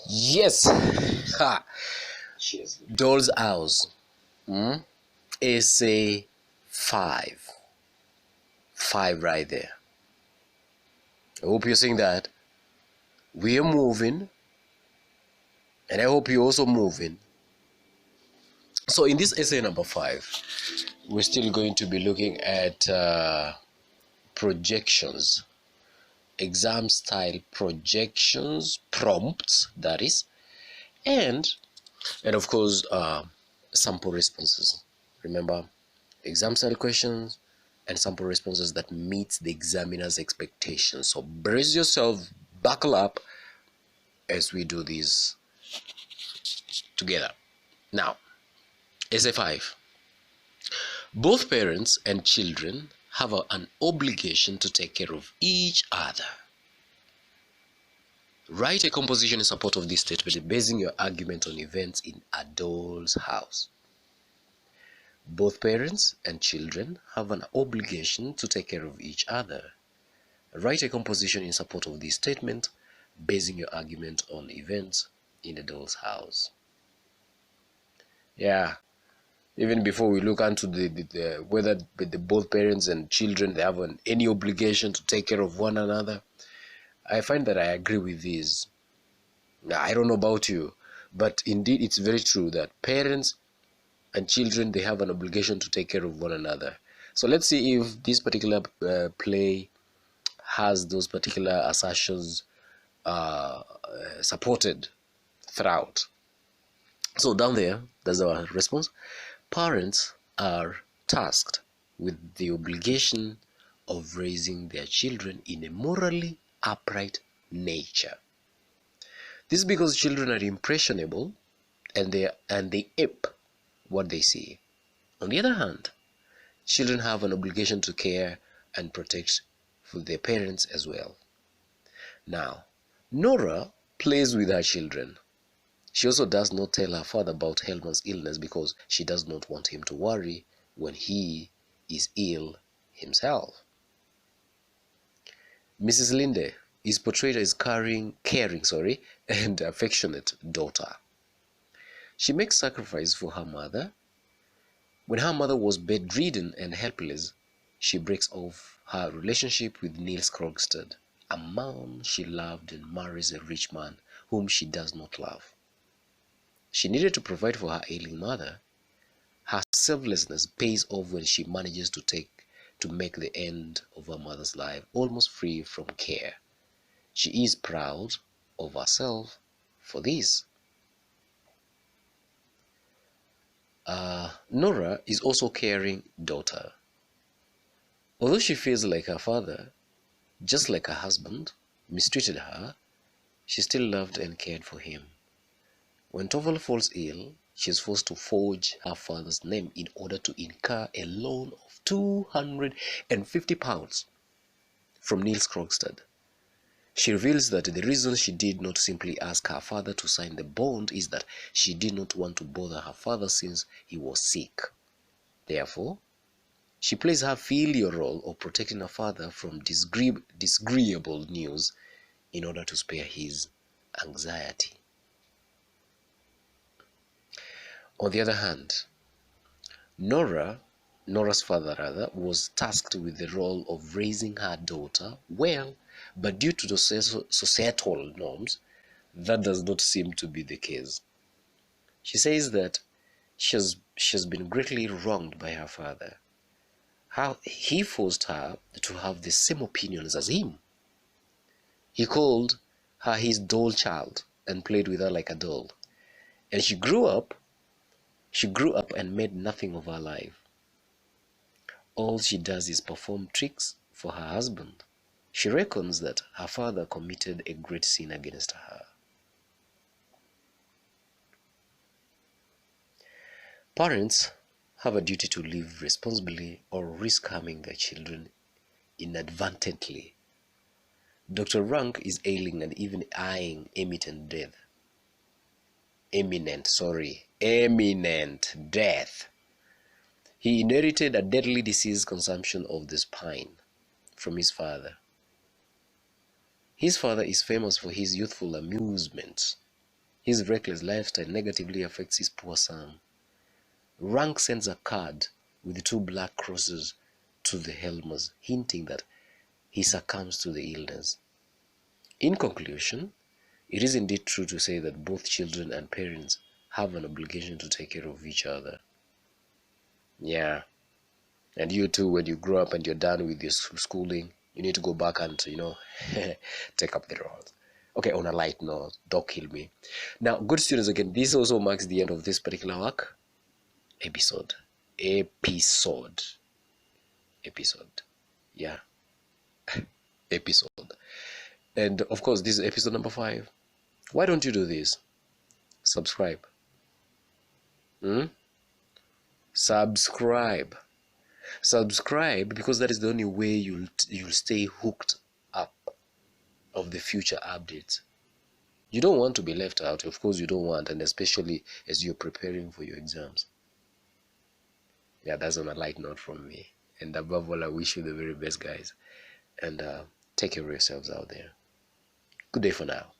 Yes. Ha. Doll's house is a 5. 5 right there. I hope you're seeing that. We are moving, and I hope you're also moving. So in this essay number 5, we're still going to be looking at projections, exam style projections, prompts, that is, and of course sample responses. Remember, exam style questions and sample responses that meet the examiner's expectations. So brace yourself, buckle up as we do this together. Now, essay 5. Both parents and children have an obligation to take care of each other. Write a composition in support of this statement, basing your argument on events in a doll's house. Both parents and children have an obligation to take care of each other. Write a composition in support of this statement, basing your argument on events in a doll's house. Yeah, even before we look into the whether both parents and children, they have any obligation to take care of one another, I find that I agree with this. I don't know about you, but indeed it's very true that parents and children, they have an obligation to take care of one another. So let's see if this particular play has those particular assertions supported throughout. So down there, there's our response. Parents are tasked with the obligation of raising their children in a morally upright nature. This is because children are impressionable and they ape what they see. On the other hand, children have an obligation to care and protect for their parents as well. Now, Nora plays with her children. She also does not tell her father about Helmer's illness because she does not want him to worry when he is ill himself. Mrs. Linde is portrayed as caring, and affectionate daughter. She makes sacrifice for her mother. When her mother was bedridden and helpless, she breaks off her relationship with Niels Krogstad, a man she loved, and marries a rich man whom she does not love. She needed to provide for her ailing mother. Her selflessness pays off when she manages to make the end of her mother's life almost free from care. She is proud of herself for this. Nora is also a caring daughter. Although she feels like her father, just like her husband, mistreated her, she still loved and cared for him. When Tovel falls ill, she is forced to forge her father's name in order to incur a loan of £250 from Niels Krogstad. She reveals that the reason she did not simply ask her father to sign the bond is that she did not want to bother her father since he was sick. Therefore, she plays her filial role of protecting her father from disagreeable news in order to spare his anxiety. On the other hand, Nora's father was tasked with the role of raising her daughter well, but due to the societal norms, that does not seem to be the case. She says that she has been greatly wronged by her father. How he forced her to have the same opinions as him. He called her his doll child and played with her like a doll. And she grew up and made nothing of her life. All she does is perform tricks for her husband. She reckons that her father committed a great sin against her. Parents have a duty to live responsibly or risk harming their children inadvertently. Dr. Rank is ailing and even eyeing imminent death. Imminent death. He inherited a deadly disease, consumption of the spine, from his father. His father is famous for his youthful amusements. His reckless lifestyle negatively affects his poor son. Rank sends a card with two black crosses to the Helmers, hinting that he succumbs to the illness. In conclusion, it is indeed true to say that both children and parents have an obligation to take care of each other. Yeah. And you too, when you grow up and you're done with your schooling, you need to go back and, take up the roles. Okay, on a light note, don't kill me. Now, good students, again, this also marks the end of this particular work. Episode. Yeah. Episode. And of course, this is episode number 5. Why don't you do this? Subscribe. Subscribe because that is the only way you'll stay hooked up of the future updates. You don't want to be left out, of course you don't want, and especially as you're preparing for your exams. Yeah, that's on a light note from me. And above all, I wish you the very best, guys, and take care of yourselves out there. Good day for now.